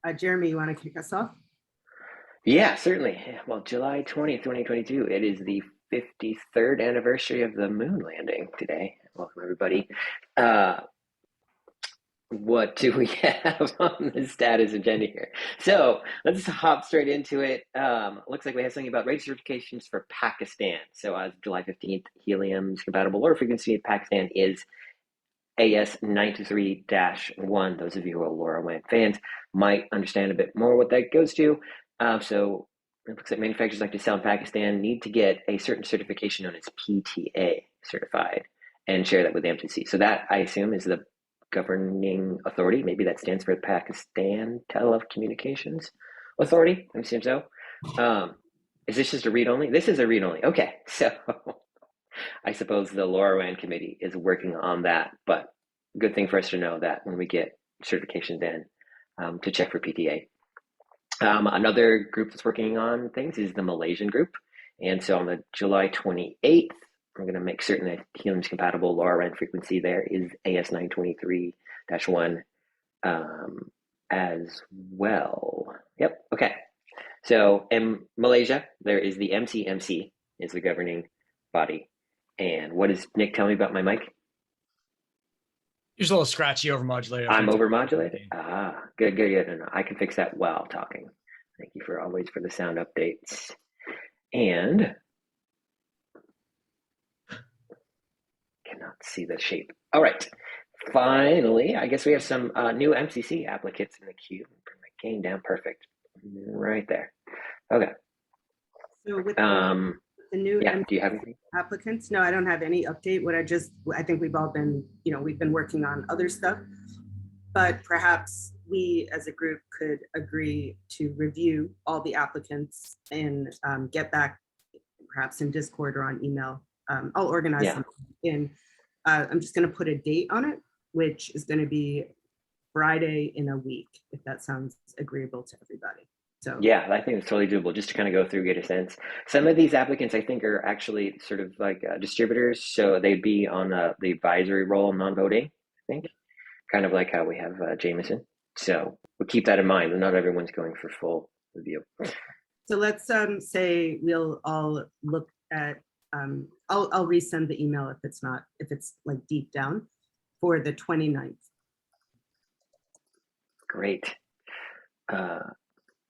Jeremy, you want to kick us off? Yeah, certainly. Well, July 20th, 2022, it is the 53rd anniversary of the moon landing today. Welcome, everybody. Uh, what do we have on the status agenda here? So let's hop straight into it. Looks like we have something about rate certifications for Pakistan. So as of July 15th, helium's compatible lower frequency in Pakistan is AS923-1. Those of you who are LoRaWAN fans might understand a bit more what that goes to. So it looks like manufacturers like to sell in Pakistan need to get a certain certification known as PTA certified and share that with the MCC. So that, I assume, is the governing authority. Maybe that stands for Pakistan Telecommunications Authority. I assume so. Is this just a read-only? This is a read-only. Okay, so I suppose the LoRaWAN committee is working on that, but good thing for us to know that when we get certifications in, to check for PTA. Another group that's working on things is the Malaysian group. And so on the July 28th, we're going to make certain that helium's compatible LoRaWAN frequency there is AS923-1 as well. Yep, okay. So in Malaysia, there is the MCMC is the governing body. And what does Nick tell me about my mic? You're just a little scratchy, overmodulated. I'm overmodulated? Good. No, I can fix that while talking. Thank you for always for the sound updates. And cannot see the shape. All right. Finally, I guess we have some new MCC applicants in the queue. Bring my gain down. Perfect. Right there. Okay. So with the new do you have anything? applicants? No, I don't have any update. I think we've all been, we've been working on other stuff, but perhaps we as a group could agree to review all the applicants and get back perhaps in Discord or on email. I'll organize them in. I'm just going to put a date on it, which is going to be Friday in a week, if that sounds agreeable to everybody. So yeah, I think it's totally doable just to kind of go through, get a sense. Some of these applicants, I think, are actually sort of like distributors. So they'd be on the advisory role, non-voting, I think, kind of like how we have Jameson. So we'll keep that in mind. Not everyone's going for full review. So let's say we'll all look at, I'll resend the email if it's like deep down for the 29th. Great.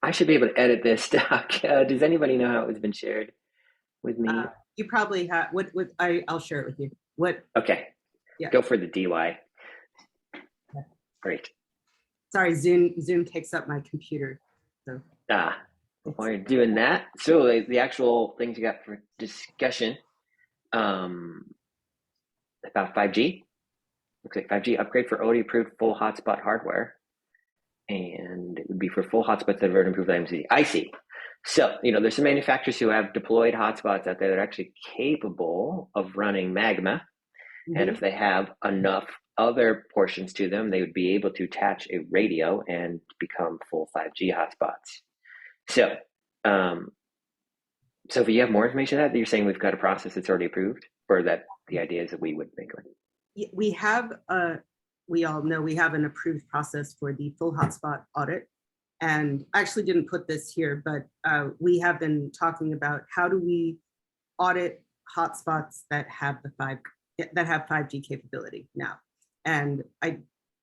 I should be able to edit this doc. Does anybody know how it's been shared with me? You probably have. I'll share it with you. What? Okay. Yeah. Go for the DY. Yeah. Great. Sorry, Zoom takes up my computer. So. While you're doing that, so the actual things you got for discussion about 5G. Looks like 5G upgrade for OD approved full hotspot hardware. And it would be for full hotspots that have already improved the MCC. I see. So, there's some manufacturers who have deployed hotspots out there that are actually capable of running Magma. Mm-hmm. And if they have enough other portions to them, they would be able to attach a radio and become full 5G hotspots. So, if you have more information on that, you're saying we've got a process that's already approved, or that the idea is that we would make one? We have we all know we have an approved process for the full hotspot audit. And I actually didn't put this here, but we have been talking about how do we audit hotspots that have 5G capability now. And I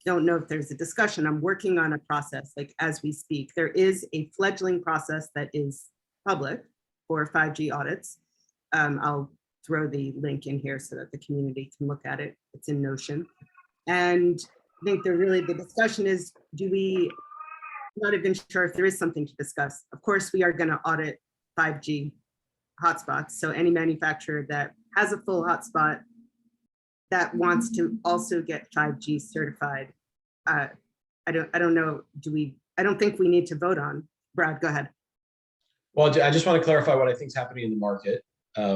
don't know if there's a discussion. I'm working on a process, like as we speak. There is a fledgling process that is public for 5G audits. I'll throw the link in here so that the community can look at it. It's in Notion. And I think the discussion is, not even sure if there is something to discuss. Of course, we are going to audit 5G hotspots. So any manufacturer that has a full hotspot that wants to also get 5G certified, I don't know, I don't think we need to vote on. Brad, go ahead. Well, I just want to clarify what I think is happening in the market. There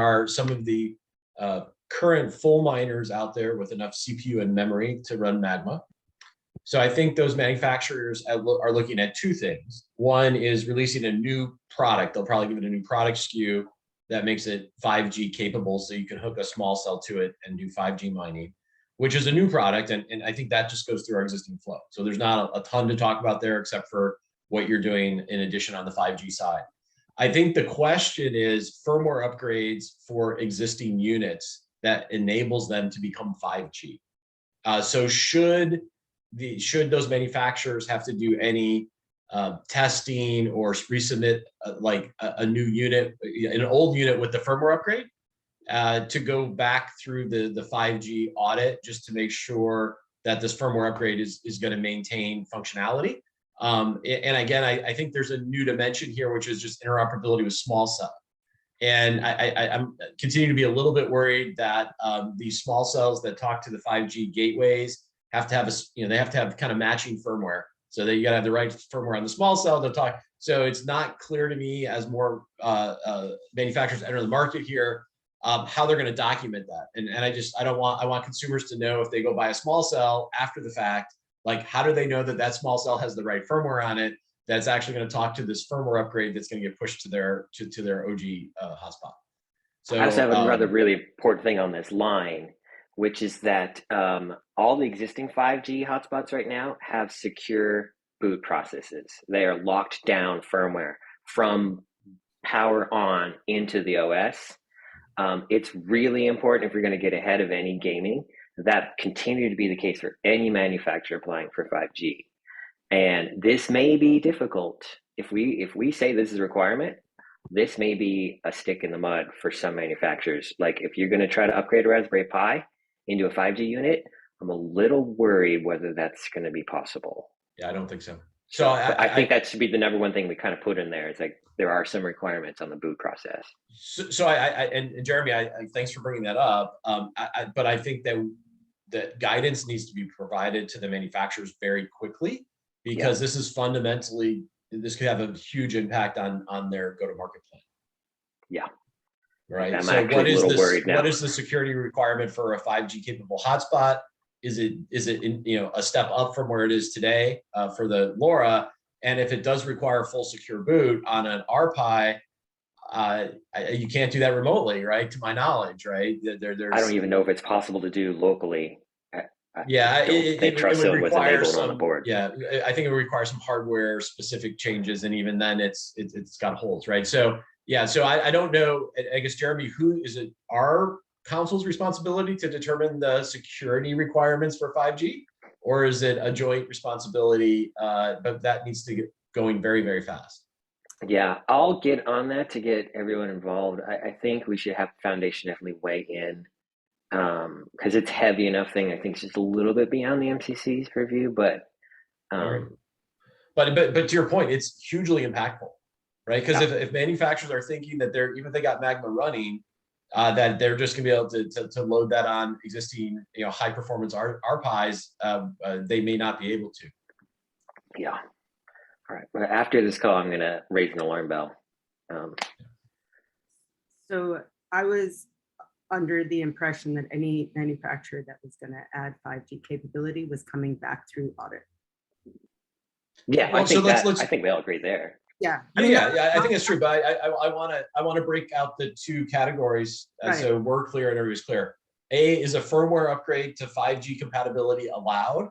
are some of the current full miners out there with enough CPU and memory to run Magma. So I think those manufacturers are looking at two things. One is releasing a new product. They'll probably give it a new product SKU that makes it 5G capable, so you can hook a small cell to it and do 5G mining. which is a new product. And I think that just goes through our existing flow. So there's not a ton to talk about there, except for what you're doing in addition on the 5G side. I think the question is firmware upgrades for existing units that enables them to become 5G. So should those manufacturers have to do any testing or resubmit like a new unit, an old unit with the firmware upgrade, to go back through the 5G audit just to make sure that this firmware upgrade is going to maintain functionality? And again, I think there's a new dimension here, which is just interoperability with small cell. And I'm continuing to be a little bit worried that these small cells that talk to the 5G gateways have to have they have to have kind of matching firmware, so that you got to have the right firmware on the small cell to talk. So it's not clear to me, as more manufacturers enter the market here, how they're going to document that. And I want consumers to know if they go buy a small cell after the fact, like, how do they know that that small cell has the right firmware on it that's actually going to talk to this firmware upgrade that's going to get pushed to their OG hotspot? So I also have another really important thing on this line, which is that all the existing 5G hotspots right now have secure boot processes. They are locked down firmware from power on into the OS. It's really important, if you're going to get ahead of any gaming, that continue to be the case for any manufacturer applying for 5G. And this may be difficult. If we say this is a requirement, this may be a stick in the mud for some manufacturers. Like, if you're going to try to upgrade a Raspberry Pi into a 5G unit, I'm a little worried whether that's going to be possible. Yeah, I don't think so. So I think that should be the number one thing we kind of put in there. Is like, there are some requirements on the boot process. So and Jeremy, thanks for bringing that up. But I think that guidance needs to be provided to the manufacturers very quickly, because this is fundamentally, this could have a huge impact on their go-to-market plan. Yeah. Right. I'm actually what is a little worried now. What is the security requirement for a 5G capable hotspot? Is it a step up from where it is today for the LoRa? And if it does require full secure boot on an RPi, you can't do that remotely, right? To my knowledge, right? I don't even know if it's possible to do locally. It would require some, on the board. Yeah, I think it would require some hardware specific changes, and even then, it's got holes, right? So yeah, so I don't know. I guess, Jeremy, who is it? Our council's responsibility to determine the security requirements for 5G, or is it a joint responsibility? But that needs to get going very, very fast. Yeah, I'll get on that to get everyone involved. I think we should have the foundation definitely weigh in, because it's heavy enough thing. I think it's just a little bit beyond the MCC's purview, but to your point, it's hugely impactful, right? Because if manufacturers are thinking that even if they got Magma running, that they're just going to be able to load that on existing high performance RPis, they may not be able to. Yeah. All right. Well, after this call, I'm going to raise an alarm bell. So I was under the impression that any manufacturer that was going to add 5G capability was coming back through audit. Yeah, I think we all agree there. Yeah. I think it's true, but I want to break out the two categories so we're clear and everybody's clear. A, is a firmware upgrade to 5G compatibility allowed?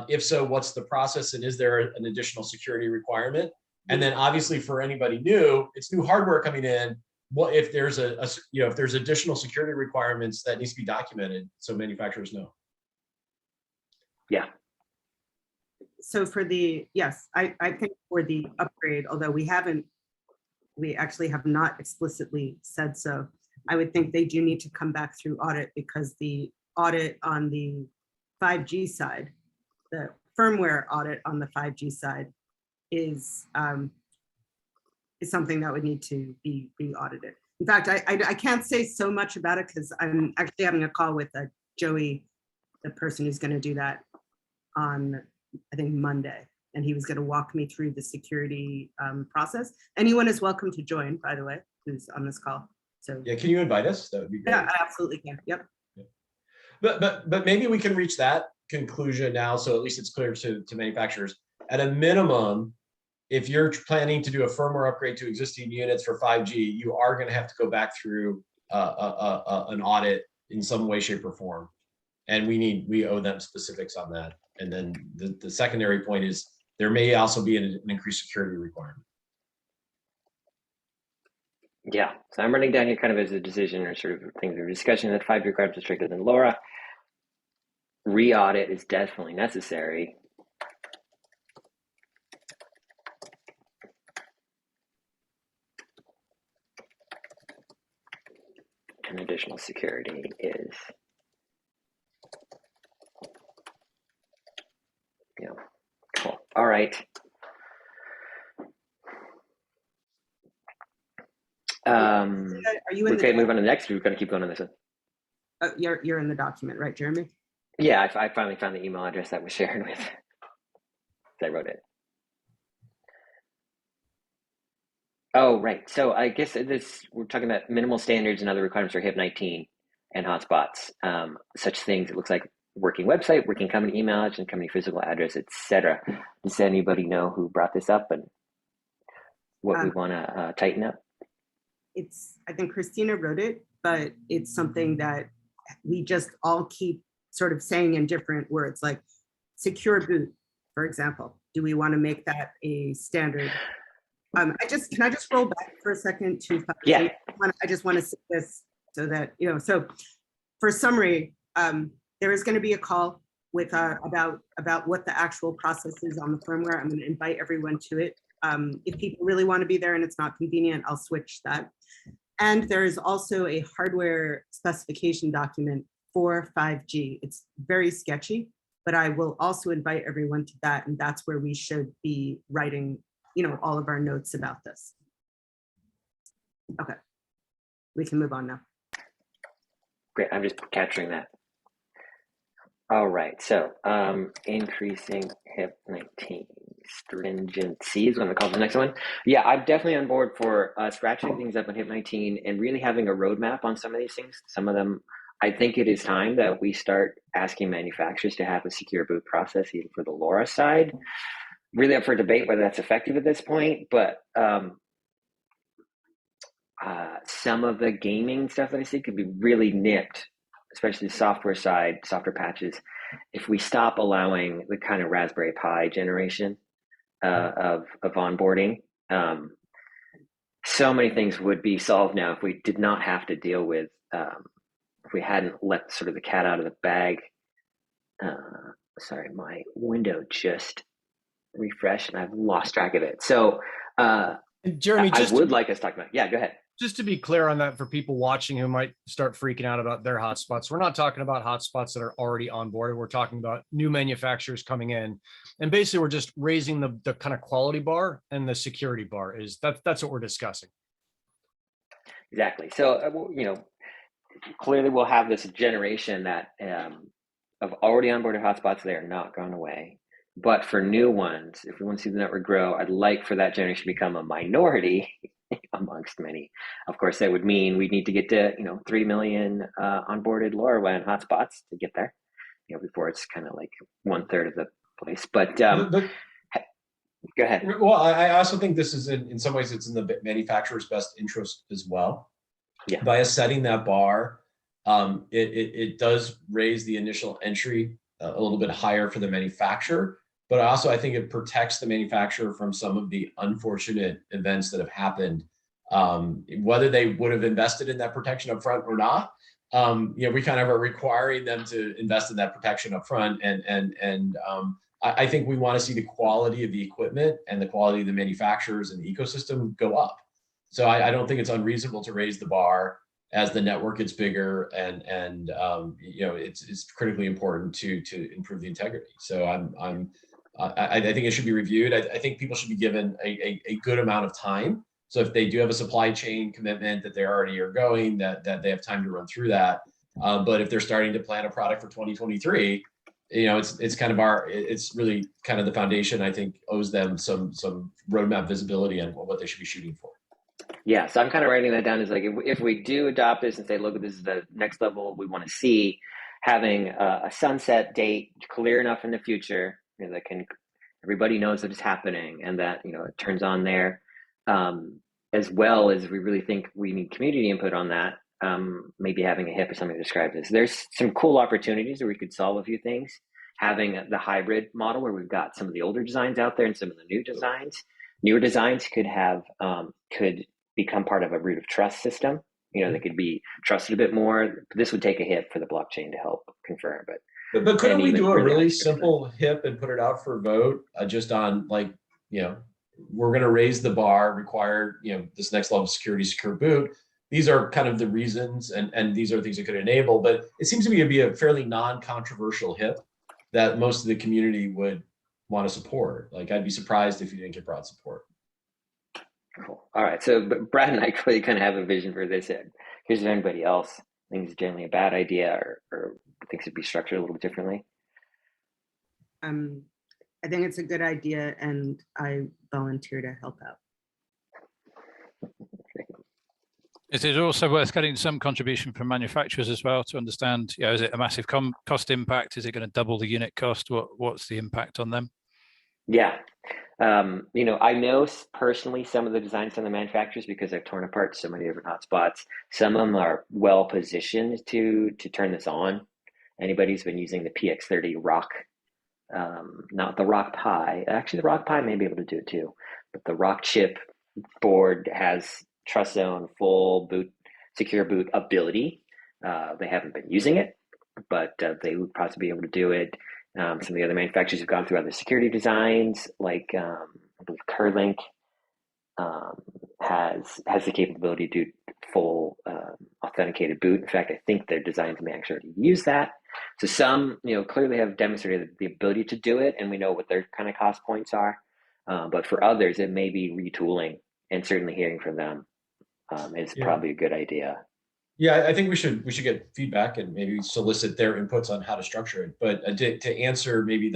If so, what's the process, and is there an additional security requirement? And then obviously for anybody new, it's new hardware coming in. What if there's if there's additional security requirements that needs to be documented so manufacturers know? Yeah. So for I think for the upgrade, although we actually have not explicitly said so, I would think they do need to come back through audit, because the audit on the 5G side, the firmware audit on the 5G side is something that would need to be audited. In fact, I can't say so much about it because I'm actually having a call with Joey, the person who's going to do that, on I think Monday, and he was going to walk me through the security process. Anyone is welcome to join, by the way, who's on this call. So yeah, can you invite us? That would be great. Yeah, I absolutely can. Yep. Yeah. But maybe we can reach that conclusion now, so at least it's clear to manufacturers. At a minimum, if you're planning to do a firmware upgrade to existing units for 5G, you are going to have to go back through an audit in some way, shape, or form. and we owe them specifics on that. And then the secondary point is there may also be an increased security requirement. Yeah, so I'm running down here kind of as a decision or sort of things of discussion that 5 requirements is stricter than LoRa. Re-audit is definitely necessary. And additional security is, cool. All right. Are you in Okay, the, move on to the next. We're going to keep going on this one. you're in the document, right, Jeremy? Yeah, I finally found the email address that was shared with. I wrote it. Oh, right. So I guess we're talking about minimal standards and other requirements for HIP-19 and hotspots. Such things, it looks like working website, working company email address, and company physical address, etc. Does anybody know who brought this up and what we want to tighten up? I think Christina wrote it, but it's something that we just all keep sort of saying in different words, like secure boot, for example. Do we want to make that a standard? Can I just roll back for a second to 5G? Yeah. I just want to say this so that, so for summary, there is going to be a call with about what the actual process is on the firmware. I'm going to invite everyone to it. If people really want to be there and it's not convenient, I'll switch that. And there is also a hardware specification document for 5G. It's very sketchy, but I will also invite everyone to that. And that's where we should be writing, all of our notes about this. Okay, we can move on now. Great, I'm just capturing that. All right, so increasing HIP-19 stringency is what I'm gonna call the next one. Yeah, I'm definitely on board for scratching things up on HIP-19 and really having a roadmap on some of these things. Some of them, I think it is time that we start asking manufacturers to have a secure boot process even for the LoRa side. Really up for debate whether that's effective at this point, but some of the gaming stuff that I see could be really nipped, especially the software side, software patches, if we stop allowing the kind of Raspberry Pi generation of onboarding. So many things would be solved now if we did not have to deal with, if we hadn't let sort of the cat out of the bag. Sorry, my window just refreshed and I've lost track of it. So Jeremy, I would like us to talk about, yeah, go ahead. Just to be clear on that for people watching who might start freaking out about their hotspots, we're not talking about hotspots that are already on board. We're talking about new manufacturers coming in. And basically we're just raising the kind of quality bar and the security bar. That's what we're discussing. Exactly. So, clearly we'll have this generation that of already onboarded hotspots, they are not gone away. But for new ones, if we want to see the network grow, I'd like for that generation to become a minority amongst many. Of course, that would mean we need to get to 3 million onboarded LoRaWAN hotspots to get there. Before it's kind of like 1/3 of the place. But go ahead. Well, I also think this is in some ways it's in the manufacturer's best interest as well. Yeah. By us setting that bar, it does raise the initial entry a little bit higher for the manufacturer. But also, I think it protects the manufacturer from some of the unfortunate events that have happened, whether they would have invested in that protection up front or not. We kind of are requiring them to invest in that protection up front. And I think we want to see the quality of the equipment and the quality of the manufacturers and the ecosystem go up. So I don't think it's unreasonable to raise the bar as the network gets bigger, and it's critically important to improve the integrity. So I think it should be reviewed. I think people should be given a good amount of time. So if they do have a supply chain commitment that they already are going, that they have time to run through that. But if they're starting to plan a product for 2023, it's really kind of the foundation, I think, owes them some roadmap visibility on what they should be shooting for. Yeah, so I'm kind of writing that down as like, if we do adopt this and say, look, this is the next level we want to see, having a sunset date clear enough in the future that everybody knows that it's happening and that, it turns on there, as well as we really think we need community input on that. maybe having a HIP or something to describe this. There's some cool opportunities where we could solve a few things. Having the hybrid model where we've got some of the older designs out there and some of the newer designs could become part of a root of trust system. They could be trusted a bit more. This would take a hit for the blockchain to help confirm, But couldn't we do a really accurate simple HIP and put it out for a vote just on we're going to raise the bar, require, this next level of security, secure boot. These are kind of the reasons, and these are things it could enable, but it seems to me to be a fairly non-controversial HIP that most of the community would want to support. Like, I'd be surprised if you didn't get broad support. Cool. All right. So Brad and I clearly kind of have a vision for this. Here's if anybody else thinks it's generally a bad idea or thinks it'd be structured a little bit differently. I think it's a good idea, and I volunteer to help out. Is it also worth getting some contribution from manufacturers as well to understand, is it a massive cost impact? Is it going to double the unit cost? What's the impact on them? Yeah. I know personally some of the designs from the manufacturers because I've torn apart so many different hotspots. Some of them are well positioned to turn this on. Anybody who's been using the PX30 Rock, not the Rock Pi, actually the Rock Pi may be able to do it too, but the Rock chip board has trust zone, full boot, secure boot ability. They haven't been using it, but they would possibly be able to do it. Some of the other manufacturers have gone through other security designs, like I believe Kerlink has the capability to do full authenticated boot. In fact, I think their designs may actually already use that. So some, clearly have demonstrated the ability to do it, and we know what their kind of cost points are. But for others, it may be retooling, and certainly hearing from them is probably a good idea. Yeah, I think we should get feedback and maybe solicit their inputs on how to structure it. But to answer maybe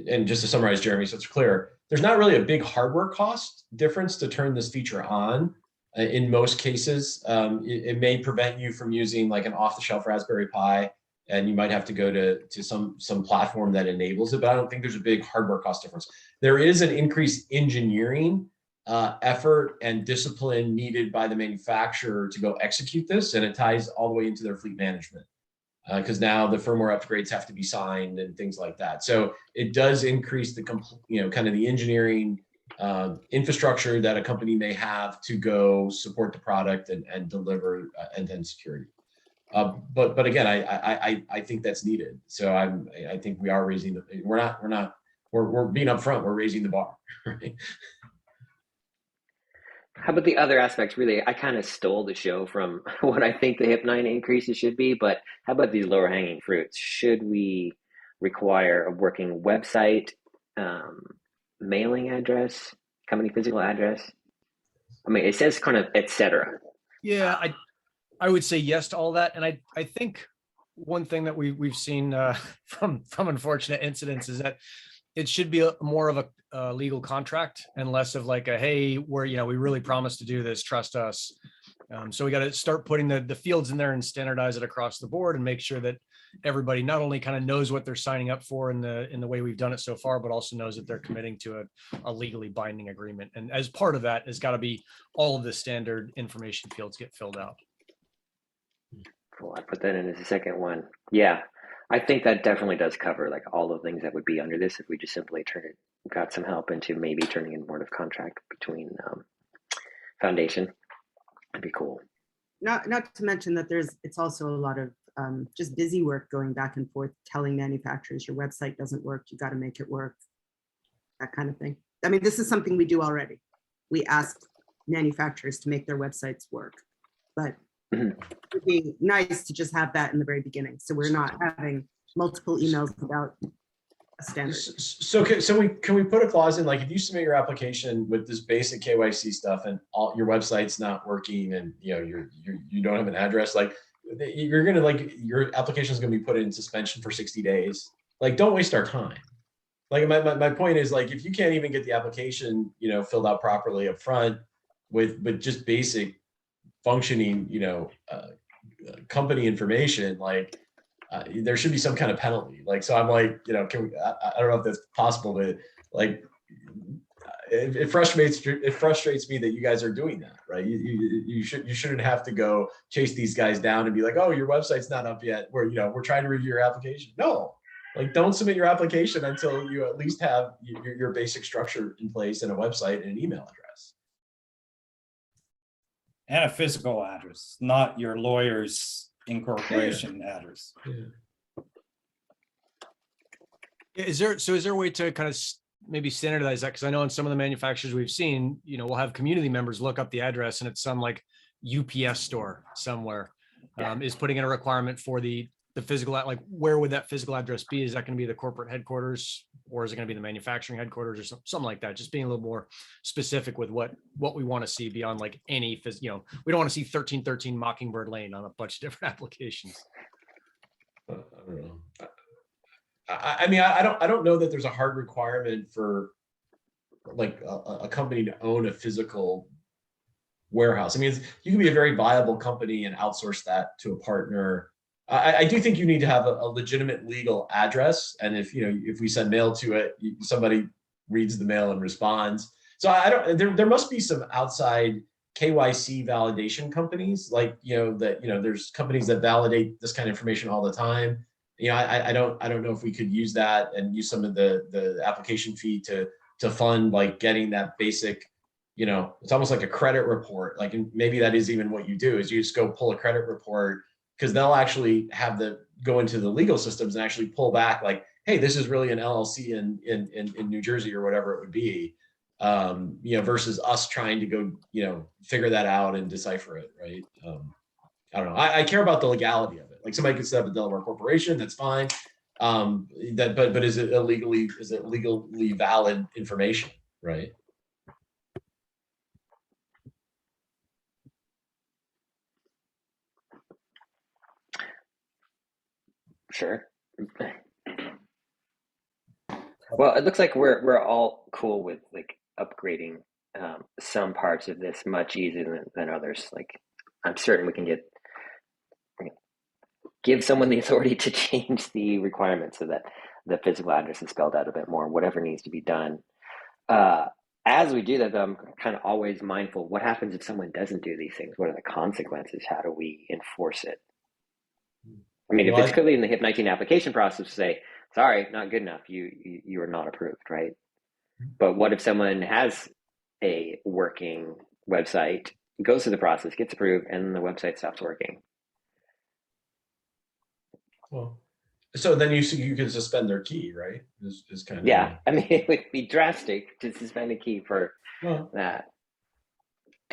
and just to summarize, Jeremy, so it's clear, there's not really a big hardware cost difference to turn this feature on. In most cases, it may prevent you from using like an off-the-shelf Raspberry Pi, and you might have to go to some platform that enables it. But I don't think there's a big hardware cost difference. There is an increased engineering effort and discipline needed by the manufacturer to go execute this, and it ties all the way into their fleet management because now the firmware upgrades have to be signed and things like that. So it does increase the kind of the engineering infrastructure that a company may have to go support the product and deliver end-to-end security. But again, I think that's needed. So I think we are raising we're being upfront. We're raising the bar. Right? How about the other aspects? Really, I kind of stole the show from what I think the HIP 9 increases should be, but how about these lower hanging fruits? Should we require a working website, mailing address, company physical address? I mean, it says kind of et cetera. Yeah, I would say yes to all that. And I think one thing that we've seen from unfortunate incidents is that it should be more of a legal contract and less of like a, hey, we really promised to do this, trust us. So we got to start putting the fields in there and standardize it across the board and make sure that everybody not only kind of knows what they're signing up for in the way we've done it so far, but also knows that they're committing to a legally binding agreement. And as part of that, has got to be all of the standard information fields get filled out. Cool. I put that in as a second one. Yeah. I think that definitely does cover like all the things that would be under this if we just simply got some help into maybe turning in board of contract between foundation. That'd be cool. Not to mention that it's also a lot of just busy work going back and forth, telling manufacturers your website doesn't work, you got to make it work, that kind of thing. I mean, this is something we do already. We ask manufacturers to make their websites work, but it'd be nice to just have that in the very beginning, so we're not having multiple emails about a standard. So can we put a clause in, like, if you submit your application with this basic KYC stuff and all your website's not working and you don't have an address, like you're gonna your application is gonna be put in suspension for 60 days. Like, don't waste our time. Like my point is, like, if you can't even get the application filled out properly up front with just basic functioning company information, like there should be some kind of penalty. Like, so I'm like, can we, I don't know if that's possible, but like it frustrates me that you guys are doing that, right? You shouldn't have to go chase these guys down and be like, oh, your website's not up yet. We're trying to review your application. No, like don't submit your application until you at least have your basic structure in place and a website and an email address. And a physical address, not your lawyer's incorporation address. Yeah. Is there a way to kind of maybe standardize that? Because I know in some of the manufacturers we've seen, we'll have community members look up the address and it's some like UPS store somewhere is putting in a requirement for the physical, like where would that physical address be? Is that going to be the corporate headquarters or is it going to be the manufacturing headquarters or something like that? Just being a little more specific with what we want to see beyond like any, we don't want to see 1313 Mockingbird Lane on a bunch of different applications. I don't know. I mean, I don't know that there's a hard requirement for like a company to own a physical warehouse. I mean, you can be a very viable company and outsource that to a partner. I do think you need to have a legitimate legal address, and if we send mail to it, somebody reads the mail and responds. So there must be some outside KYC validation companies, like there's companies that validate this kind of information all the time. I don't know if we could use that and use some of the application fee to fund like getting that basic, it's almost like a credit report. Like maybe that is even what you do is you just go pull a credit report, because they'll actually have go into the legal systems and actually pull back like, hey, this is really an LLC in New Jersey or whatever it would be, versus us trying to go, figure that out and decipher it, right? I don't know. I care about the legality of it. Like somebody could set up a Delaware corporation, that's fine. But is it legally valid information, right? Sure. Well, it looks like we're all cool with like upgrading some parts of this much easier than others. Like I'm certain we can give someone the authority to change the requirements so that the physical address is spelled out a bit more, whatever needs to be done. As we do that, though, I'm kind of always mindful, what happens if someone doesn't do these things? What are the consequences? How do we enforce it? I mean, if it's clearly in the HIP 19 application process, say, sorry, not good enough. You are not approved, right? But what if someone has a working website, goes through the process, gets approved, and the website stops working? Well, so then you could suspend their key, right? Is kind of I mean, it would be drastic to suspend a key for that.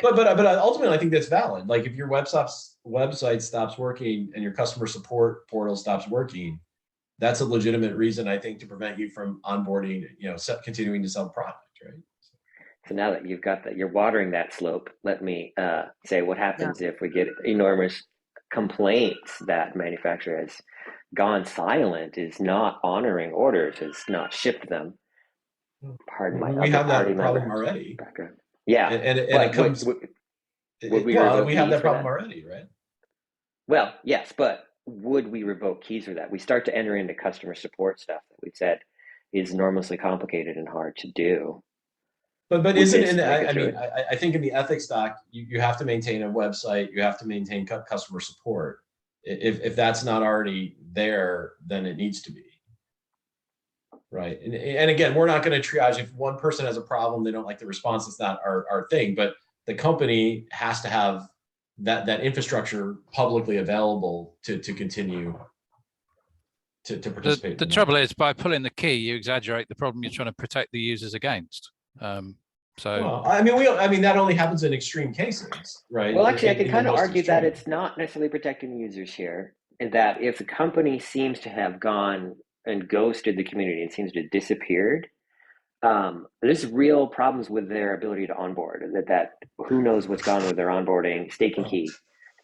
But ultimately, I think that's valid. Like if your website stops working and your customer support portal stops working, that's a legitimate reason, I think, to prevent you from onboarding, continuing to sell product, right? So now that you've got that, you're watering that slope. Let me say what happens if we get enormous complaints that manufacturer has gone silent, is not honoring orders, has not shipped them. Pardon my we have that problem already. Background. Yeah, and it comes. We have that problem already, right? Well, yes, but would we revoke keys for that? We start to enter into customer support stuff that we said is enormously complicated and hard to do. But isn't in I think in the ethics doc, you have to maintain a website, you have to maintain customer support. If that's not already there, then it needs to be. Right. And again, we're not going to triage. If one person has a problem, they don't like the response, it's not our thing. But the company has to have that infrastructure publicly available to continue to participate. The trouble is, by pulling the key, you exaggerate the problem you're trying to protect the users against. Well, I mean, that only happens in extreme cases, right? Well, actually, I could kind of argue that it's not necessarily protecting users here, and that if the company seems to have gone and ghosted the community and seems to have disappeared, there's real problems with their ability to onboard. That who knows what's gone with their onboarding, stake and key.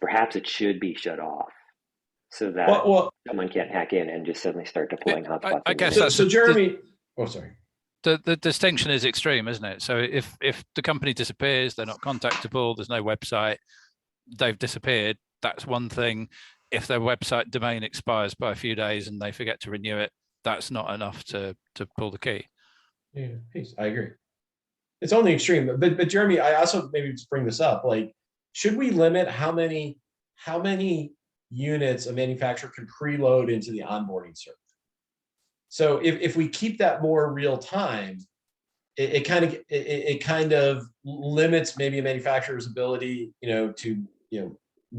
Perhaps it should be shut off so that someone can't hack in and just suddenly start deploying hotspots. I guess that's so Jeremy. Sorry. The distinction is extreme, isn't it? So if the company disappears, they're not contactable, there's no website, they've disappeared, that's one thing. If their website domain expires by a few days and they forget to renew it, that's not enough to pull the key. Yeah, I agree. It's only extreme, but Jeremy, I also maybe just bring this up, like, should we limit how many units a manufacturer can preload into the onboarding server? So if we keep that more real time, it kind of limits maybe a manufacturer's ability, to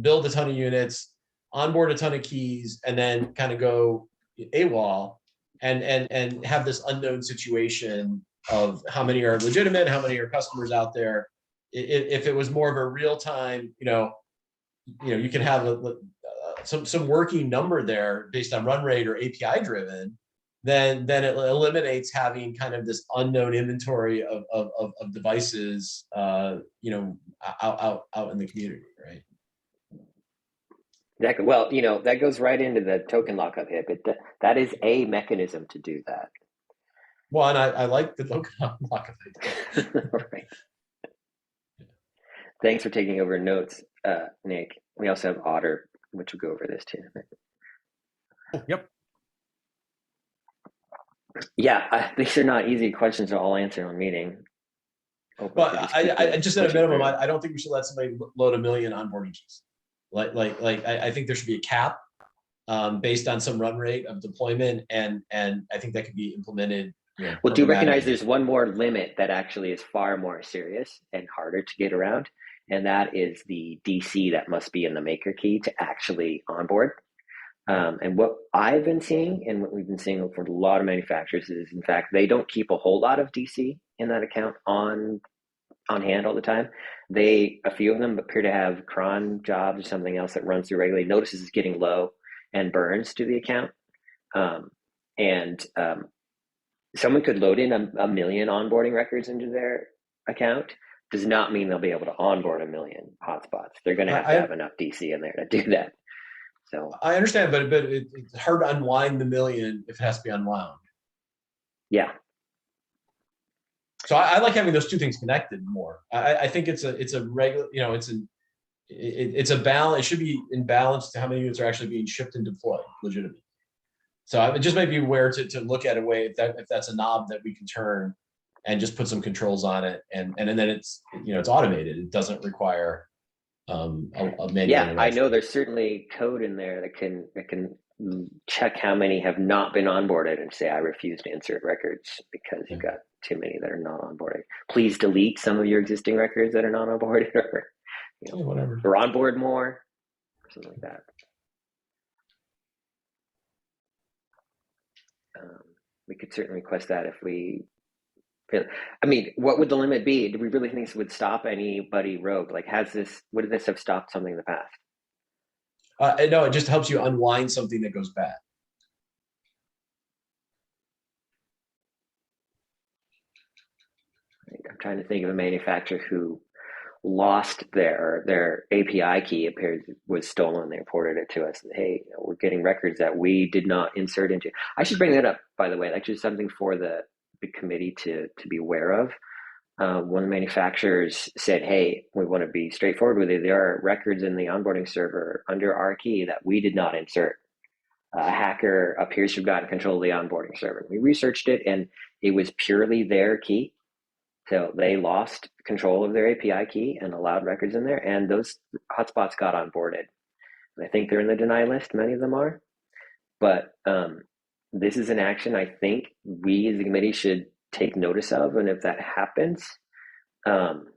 build a ton of units, onboard a ton of keys, and then kind of go AWOL and have this unknown situation of how many are legitimate, how many are customers out there. If it was more of a real time, you can have some working number there based on run rate or API driven, then it eliminates having kind of this unknown inventory of devices, out in the community, right? Exactly. Well, that goes right into the token lockup hip. That is a mechanism to do that. Well, and I like the token lockup hip. Right. Thanks for taking over notes, Nick. We also have Otter, which will go over this too. Yep. Yeah, these are not easy questions to all answer on meeting. But I just at a minimum, I don't think we should let somebody load 1 million onboarding keys. I think there should be a cap based on some run rate of deployment, and I think that could be implemented. Well, do you recognize there's one more limit that actually is far more serious and harder to get around, and that is the DC that must be in the maker key to actually onboard. And what I've been seeing, and what we've been seeing for a lot of manufacturers, is in fact they don't keep a whole lot of DC in that account on hand all the time. A few of them appear to have cron jobs or something else that runs through regularly, notices it's getting low and burns to the account. Someone could load in a million onboarding records into their account. Does not mean they'll be able to onboard 1 million hotspots. They're going to have enough DC in there to do that. So I understand, but it's hard to unwind the million if it has to be unwound. Yeah. So I like having those two things connected more. I think it's a regular, it's a balance. It should be in balance to how many units are actually being shipped and deployed legitimately. So it just might be aware to look at a way if that's a knob that we can turn and just put some controls on it, and then it's it's automated. It doesn't require a manual. Yeah, I know there's certainly code in there that can check how many have not been onboarded and say, I refuse to insert records because you've got too many that are not onboarded. Please delete some of your existing records that are not onboarded, or whatever, or onboard more, or something like that. We could certainly request that if we. I mean, what would the limit be? Do we really think this would stop anybody rogue? Like, would this have stopped something in the past? No, it just helps you unwind something that goes bad. I'm trying to think of a manufacturer who lost their API key. Was stolen. They reported it to us. And, hey, we're getting records that we did not insert into. I should bring that up, by the way. That's just something for the committee to be aware of. One of the manufacturers said, hey, we want to be straightforward with you. There are records in the onboarding server under our key that we did not insert. A hacker appears to have gotten control of the onboarding server. We researched it, and it was purely their key. So they lost control of their API key and allowed records in there, and those hotspots got onboarded. And I think they're in the deny list. Many of them are. But this is an action I think we as a committee should take notice of. And if that happens and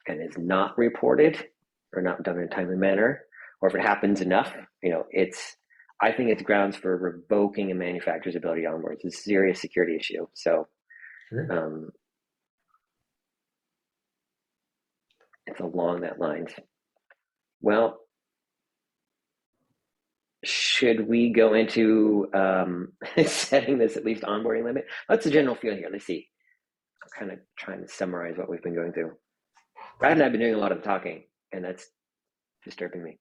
is not reported or not done in a timely manner, or if it happens enough, I think it's grounds for revoking a manufacturer's ability to onboard. It's a serious security issue. So it's along that lines. Well, should we go into setting this at least onboarding limit? What's the general feel here? Let's see. I'm kind of trying to summarize what we've been going through. Brad and I have been doing a lot of the talking, and that's disturbing me.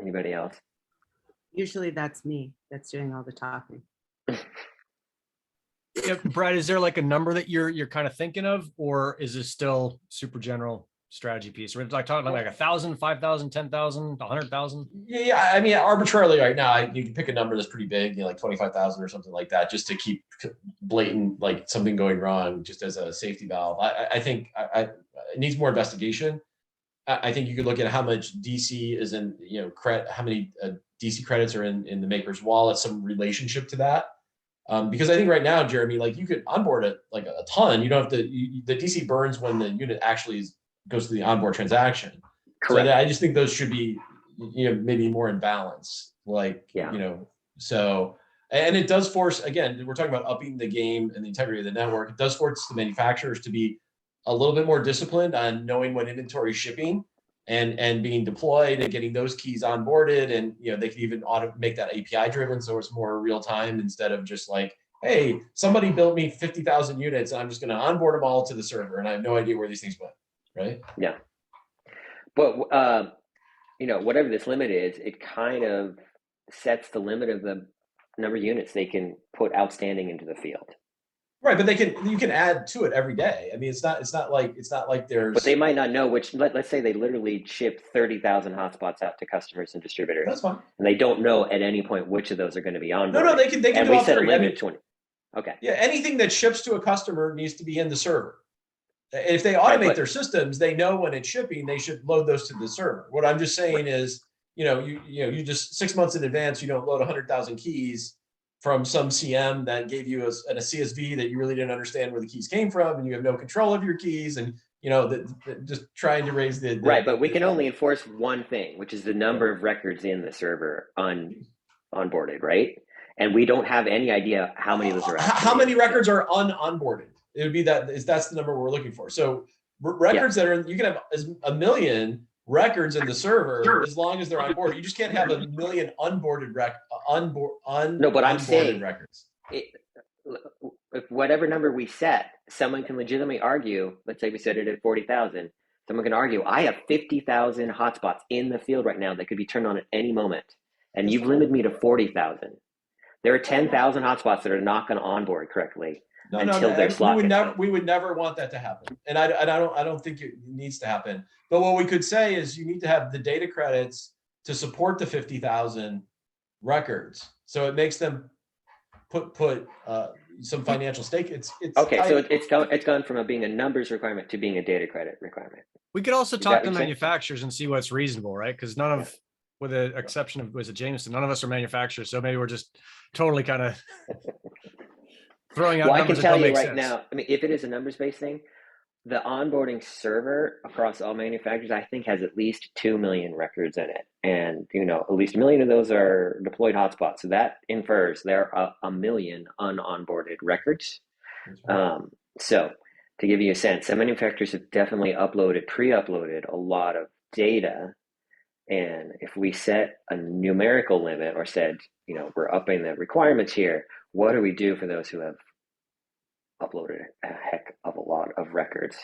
Anybody else? Usually that's me that's doing all the talking. Yeah, Brad, is there like a number that you're kind of thinking of, or is this still super general? strategy piece? We're like talking like 1,000, 5,000, 10,000, 100,000. Yeah, I mean, arbitrarily right now, you can pick a number that's pretty big, like 25,000 or something like that, just to keep blatant, like something going wrong, just as a safety valve. I think it needs more investigation. I think you could look at how much DC is in, how many DC credits are in the maker's wallet, some relationship to that. Because I think right now, Jeremy, like you could onboard it like a ton. You don't have to, the DC burns when the unit actually goes to the onboard transaction. Correct. So I just think those should be, maybe more in balance. So, and it does force, again, we're talking about upping the game and the integrity of the network. It does force the manufacturers to be a little bit more disciplined on knowing what inventory is shipping and being deployed and getting those keys onboarded. And, they can even make that API driven. So it's more real time instead of just like, hey, somebody built me 50,000 units and I'm just going to onboard them all to the server. And I have no idea where these things went. Right. Yeah. But, whatever this limit is, it kind of sets the limit of the number of units they can put outstanding into the field. Right, but you can add to it every day. I mean, it's not like there's. But they might not know which. Let's say they literally ship 30,000 hotspots out to customers and distributors. That's fine. And they don't know at any point which of those are going to be on. No, they can. And do we all set a three. limit of 20. Okay. Yeah, anything that ships to a customer needs to be in the server. If they automate their systems, they know when it's shipping, they should load those to the server. What I'm just saying is, you just 6 months in advance, you don't load 100,000 keys from some CM that gave you a CSV that you really didn't understand where the keys came from, and you have no control of your keys, and just trying to raise the right. But we can only enforce one thing, which is the number of records in the server onboarded, right? And we don't have any idea how many of those are. How many records are onboarded? It would be that's the number we're looking for. So records that are, you can have a million records in the server as long as they're on board. You just can't have a million unboarded No, but I'm saying records. If whatever number we set, someone can legitimately argue, let's say we set it at 40,000, someone can argue, I have 50,000 hotspots in the field right now that could be turned on at any moment. And you've limited me to 40,000. There are 10,000 hotspots that are not going to onboard correctly. We would never want that to happen, and I don't think it needs to happen. But what we could say is you need to have the data credits to support the 50,000 records, so it makes them put some financial stake. It's okay. So it's gone from being a numbers requirement to being a data credit requirement. We could also talk to manufacturers and see what's reasonable, right? Because none of, with the exception of, was it Jameson, none of us are manufacturers, so maybe we're just totally kind of throwing out numbers. I can tell you right sense. now, I mean, if it is a numbers-based thing, the onboarding server across all manufacturers, I think, has at least 2 million records in it. And, at least 1 million of those are deployed hotspots. So that infers there are 1 million unonboarded records. Right. So to give you a sense, some manufacturers have definitely pre-uploaded a lot of data. And if we set a numerical limit or said, we're upping the requirements here, what do we do for those who have uploaded a heck of a lot of records?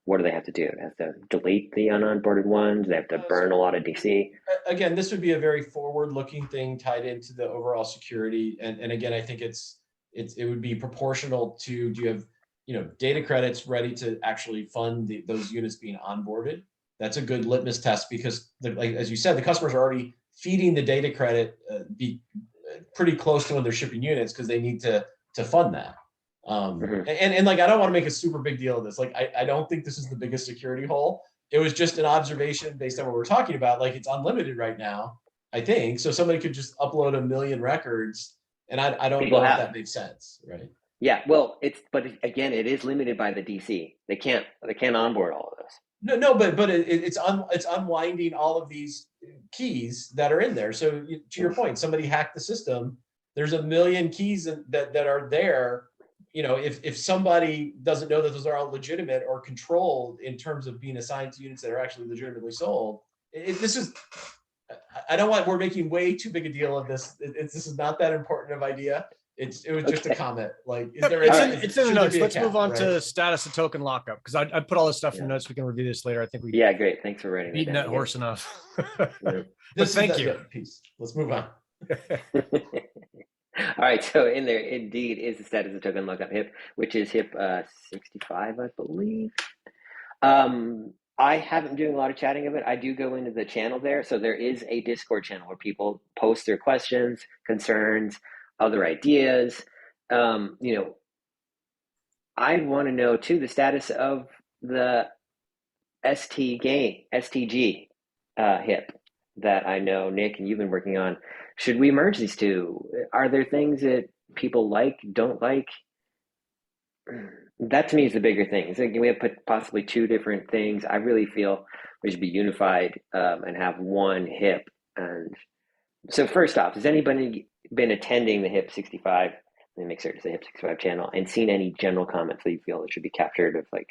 What do they have to do? They have to delete the unonboarded ones. They have to burn a lot of DC. Again, this would be a very forward-looking thing tied into the overall security. And again, I think it would be proportional to, do you have data credits ready to actually fund those units being onboarded? That's a good litmus test, because like as you said, the customers are already feeding the data credit be pretty close to when they're shipping units, because they need to fund that. And like, I don't want to make a super big deal of this. Like, I don't think this is the biggest security hole. It was just an observation based on what we're talking about. Like, it's unlimited right now, I think. So somebody could just upload 1 million records, and I don't know if that makes sense, right? Yeah, well, but again, it is limited by the DC. They can't onboard all of those. No, but it's unwinding all of these keys that are in there. So to your point, somebody hacked the system. There's 1 million keys that are there. If somebody doesn't know that those are all legitimate or controlled in terms of being assigned to units that are actually legitimately sold, we're making way too big a deal of this. This is not that important of idea. It was just a comment. Like, is there? It's in the notes. Let's move on to status of token lockup, because I put all this stuff in the notes. We can review this later. I think we great. Thanks for writing beaten that horse enough. But thank you. Peace. Let's move on. All right, so in there indeed is the status of token lockup HIP, which is HIP 65, I believe. I haven't been doing a lot of chatting of it. I do go into the channel there. So there is a Discord channel where people post their questions, concerns, other ideas. You know, I want to know too the status of the STG hip that I know Nick and you've been working on. Should we merge these two? Are there things that people like, don't like? That to me is the bigger thing. It's like we have put possibly two different things. I really feel we should be unified and have one hip. And so first off, has anybody been attending the HIP 65? Let me make certain it's the HIP 65 channel and seen any general comments that you feel that should be captured of like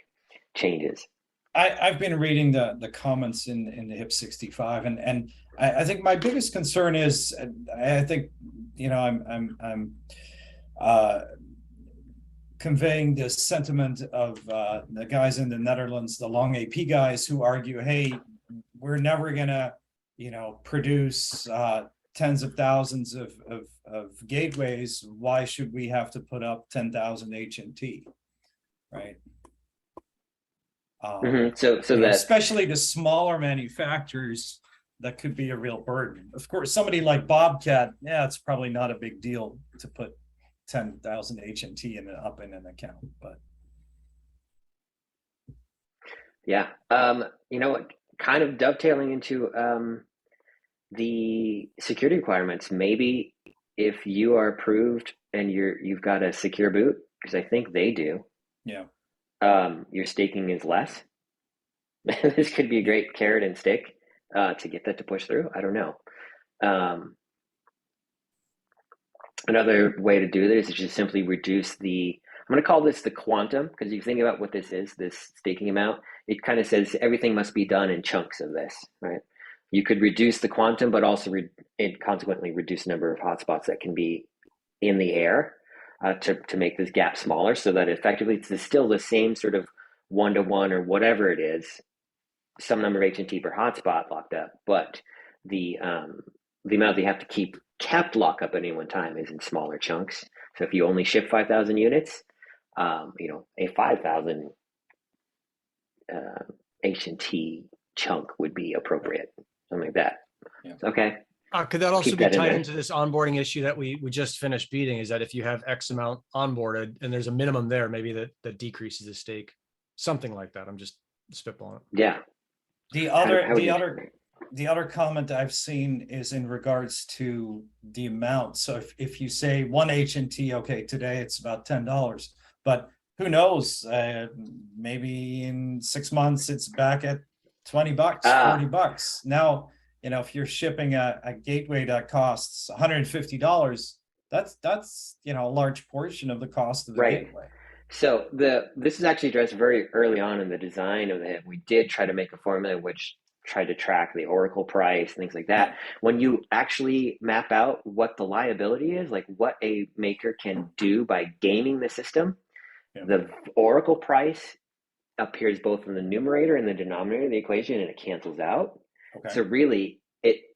changes? I've been reading the comments in the HIP 65, and I think my biggest concern is, I think, you know, I'm conveying this sentiment of the guys in the Netherlands, the long AP guys, who argue, hey, we're never gonna, you know, produce tens of thousands of gateways. Why should we have to put up 10,000 HNT, right? So that especially the smaller manufacturers, that could be a real burden. Of course, somebody like Bobcat, yeah, it's probably not a big deal to put 10,000 HNT up in an account, but yeah, you know what? Kind of dovetailing into the security requirements. Maybe if you are approved and you've got a secure boot, because I think they do. Yeah. Your staking is less. This could be a great carrot and stick to get that to push through. I don't know. Another way to do this is just simply reduce the, I'm going to call this the quantum, because if you think about what this is, this staking amount, it kind of says everything must be done in chunks of this, right? You could reduce the quantum, but also consequently reduce the number of hotspots that can be in the air to make this gap smaller, so that effectively it's still the same sort of 1-to-1 or whatever it is, some number of HNT per hotspot locked up, but the amount that you have to keep kept locked up at any one time is in smaller chunks. So if you only ship 5,000 units, you know, a 5,000 HNT chunk would be appropriate, something like that. Yeah. Okay. Could that also Keep be that in tied there. into this onboarding issue that we just finished beating? Is that if you have X amount onboarded and there's a minimum there, maybe that decreases the stake, something like that. I'm just spitballing it. Yeah. The other comment I've seen is in regards to the amount. So if you say one HNT, okay, today it's about $10, but who knows? Maybe in 6 months it's back at $20, $40. Now, you know, if you're shipping a gateway that costs $150, that's you know, a large portion of the cost of the gateway. So this is actually addressed very early on in the design of it. We did try to make a formula which tried to track the Oracle price, things like that. When you actually map out what the liability is, like what a maker can do by gaming the system, the Oracle price appears both in the numerator and the denominator of the equation, and it cancels out. So really,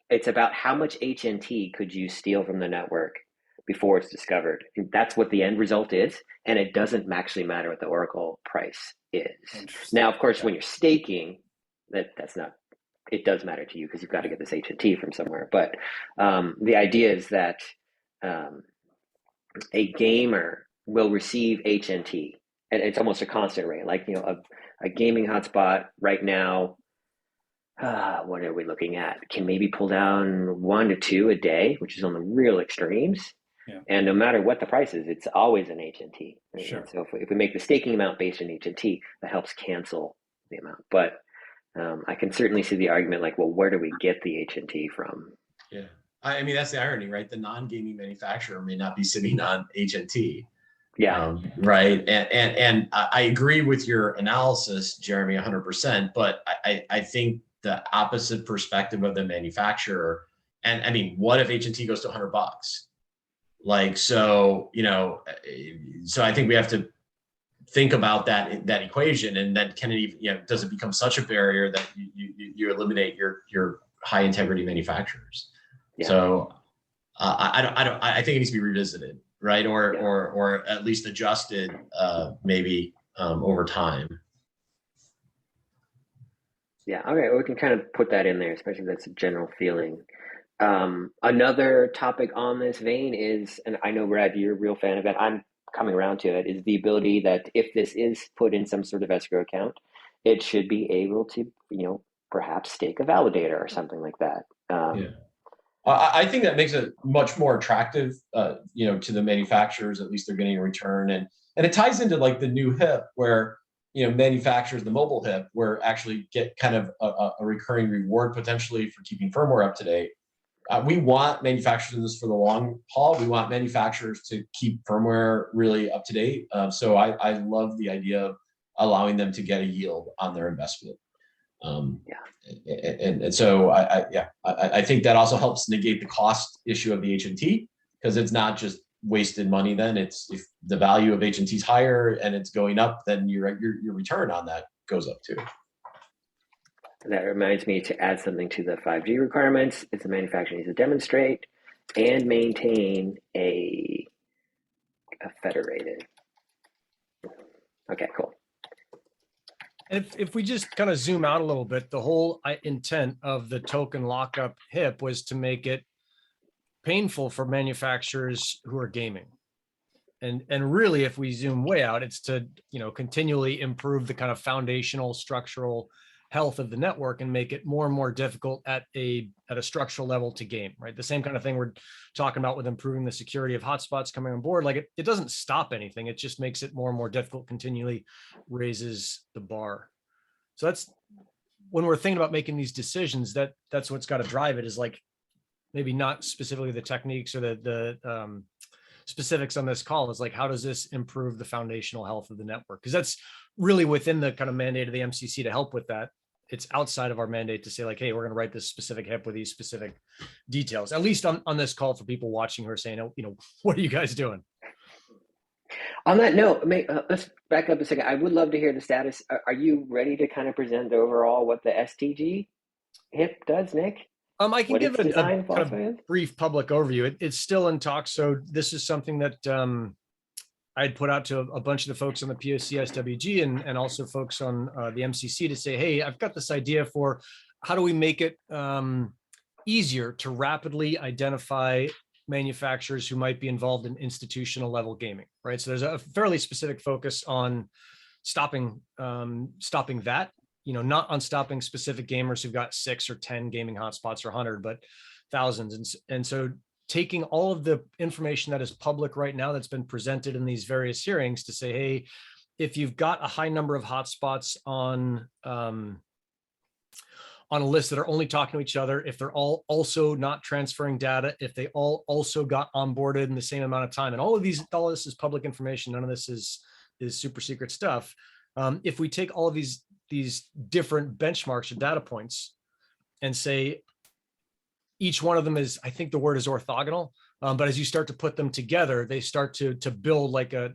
it's about how much HNT could you steal from the network before it's discovered. And that's what the end result is, and it doesn't actually matter what the Oracle price is. Now, of course, when you're staking, that's not, it does matter to you because you've got to get this HNT from somewhere. But the idea is that a gamer will receive HNT, and it's almost a constant rate. Like, you know, a gaming hotspot right now, what are we looking at? Can maybe pull down 1 to 2 a day, which is on the real extremes. Yeah. And no matter what the price is, it's always an HNT. Right? Sure. So if we make the staking amount based on HNT, that helps cancel the amount. But I can certainly see the argument like, well, where do we get the HNT from? Yeah. I mean, that's the irony, right? The non-gaming manufacturer may not be sitting on HNT. Yeah. Right. And I agree with your analysis, Jeremy, 100%. But I think the opposite perspective of the manufacturer, and I mean, what if HNT goes to $100? Like, so, you know, so I think we have to think about that equation, and then can it even, you know, does it become such a barrier that you eliminate your high integrity manufacturers? Yeah. So I think it needs to be revisited, right? Or at least adjusted maybe over time. Yeah, okay, we can kind of put that in there, especially if that's a general feeling. Another topic on this vein is, and I know Brad, you're a real fan of it, I'm coming around to it, is the ability that if this is put in some sort of escrow account, it should be able to, perhaps stake a validator or something like that. Yeah. I think that makes it much more attractive, to the manufacturers. At least they're getting a return, and it ties into like the new HIP where manufacturers, the mobile HIP, where actually get kind of a recurring reward potentially for keeping firmware up to date. We want manufacturers in this for the long haul. We want manufacturers to keep firmware really up to date. So I love the idea of allowing them to get a yield on their investment. And so I think that also helps negate the cost issue of the HNT, because it's not just wasted money. Then it's, if the value of HNT is higher and it's going up, then your return on that goes up too. That reminds me to add something to the 5G requirements. Is the manufacturer needs to demonstrate and maintain a federated. Okay, cool. If we just kind of zoom out a little bit, the whole intent of the token lockup HIP was to make it painful for manufacturers who are gaming. And really, if we zoom way out, it's to, continually improve the kind of foundational structural health of the network and make it more and more difficult at a structural level to game, right? The same kind of thing we're talking about with improving the security of hotspots coming on board. Like it doesn't stop anything. It just makes it more and more difficult, continually raises the bar. So that's when we're thinking about making these decisions, that's what's got to drive it, is like maybe not specifically the techniques or the specifics on this call, is like, how does this improve the foundational health of the network? Because that's really within the kind of mandate of the MCC to help with that. It's outside of our mandate to say like, hey, we're going to write this specific HIP with these specific details, at least on this call, for people watching who are saying, what are you guys doing? On that note, let's back up a second. I would love to hear the status. Are you ready to kind of present overall what the STG HIP does, Nick? I can give a kind of is? brief public overview. It's still in talks. So this is something that I'd put out to a bunch of the folks on the POC SWG and also folks on the MCC to say, hey, I've got this idea for how do we make it easier to rapidly identify manufacturers who might be involved in institutional level gaming, right? So there's a fairly specific focus on stopping that, not on stopping specific gamers who've got 6 or 10 gaming hotspots or 100, but thousands. And so taking all of the information that is public right now that's been presented in these various hearings to say, hey, if you've got a high number of hotspots on a list that are only talking to each other, if they're all also not transferring data, if they all also got onboarded in the same amount of time, and all this is public information, none of this is super secret stuff. If we take all of these different benchmarks or data points and say each one of them is, I think the word is orthogonal, but as you start to put them together, they start to build like a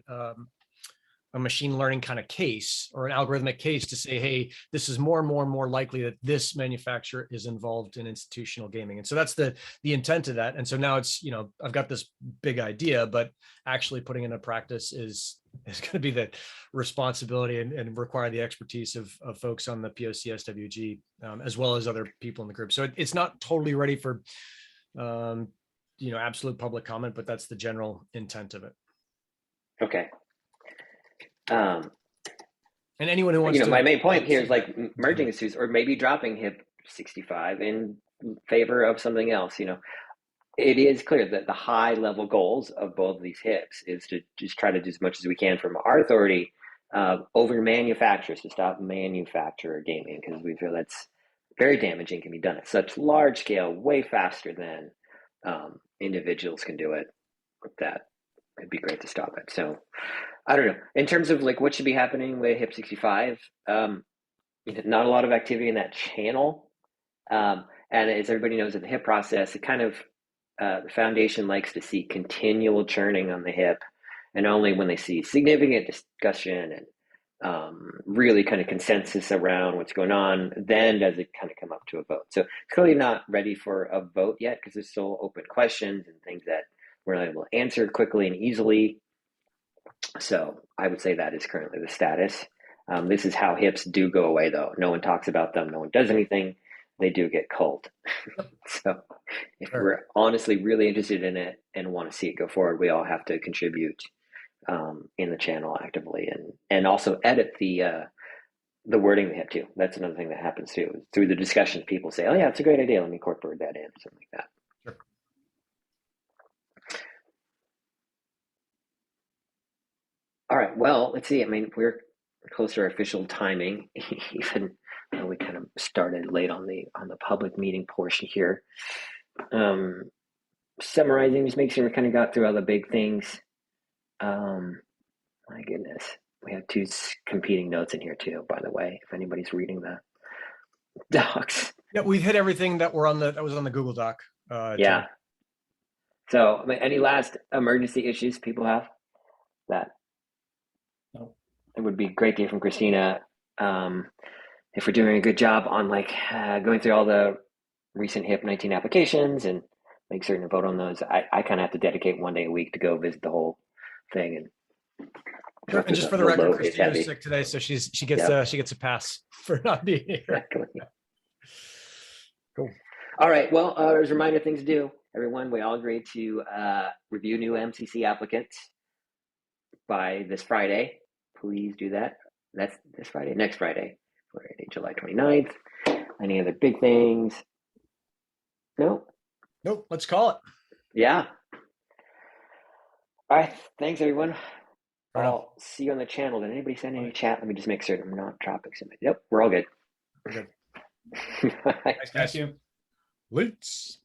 machine learning kind of case or an algorithmic case to say, hey, this is more and more and more likely that this manufacturer is involved in institutional gaming. And so that's the intent of that. And so now it's, I've got this big idea, but actually putting into practice is going to be the responsibility and require the expertise of folks on the POC SWG, as well as other people in the group. So it's not totally ready for, absolute public comment, but that's the general intent of it. Okay. And anyone who wants to, my main point here is like merging issues or maybe dropping HIP 65 in favor of something else. It is clear that the high level goals of both of these HIPs is to just try to do as much as we can from our authority over manufacturers to stop manufacturer gaming, because we feel that's very damaging, can be done at such large scale, way faster than individuals can do it. That it'd be great to stop it. So I don't know. In terms of like what should be happening with HIP 65, not a lot of activity in that channel. And as everybody knows, in the HIP process, it kind of the foundation likes to see continual churning on the HIP, and only when they see significant discussion and really kind of consensus around what's going on, then does it kind of come up to a vote. So clearly not ready for a vote yet, because there's still open questions and things that we're not able to answer quickly and easily. So I would say that is currently the status. This is how hips do go away, though. No one talks about them. No one does anything. They do get culled. So if Sure. we're honestly really interested in it and want to see it go forward, we all have to contribute in the channel actively and also edit the wording we have too. That's another thing that happens too. Through the discussion, people say, "Oh yeah, it's a great idea. Let me incorporate that in," something like that. Sure. All right. Well, let's see. I mean, we're close to our official timing, even though we kind of started late on the public meeting portion here. Summarizing, just make sure we kind of got through all the big things. My goodness, we have two competing notes in here too. By the way, if anybody's reading the docs. Yeah, we've hit everything that was on the Google Doc. Yeah. So, I mean, any last emergency issues people have? That No. It would be great to hear from Christina. If we're doing a good job on going through all the recent HIP 19 applications and make certain to vote on those, I kind of have to dedicate one day a week to go visit the whole thing. And Sure. And just for the record, Christina's sick today, so she gets a pass for not being here. Exactly. Cool. All right. Well, as a reminder, things to do. Everyone, we all agreed to review new MCC applicants by this Friday. Please do that. That's this Friday, next Friday, July 29th. Any other big things? No? Nope. Let's call it. Yeah. All right. Thanks, everyone. Right I'll see you on the channel. Did anybody send any chat? Let me just make certain I'm not dropping something. Yep, we're all good. We're good. Bye. Thanks, guys. Thank you. Leaks.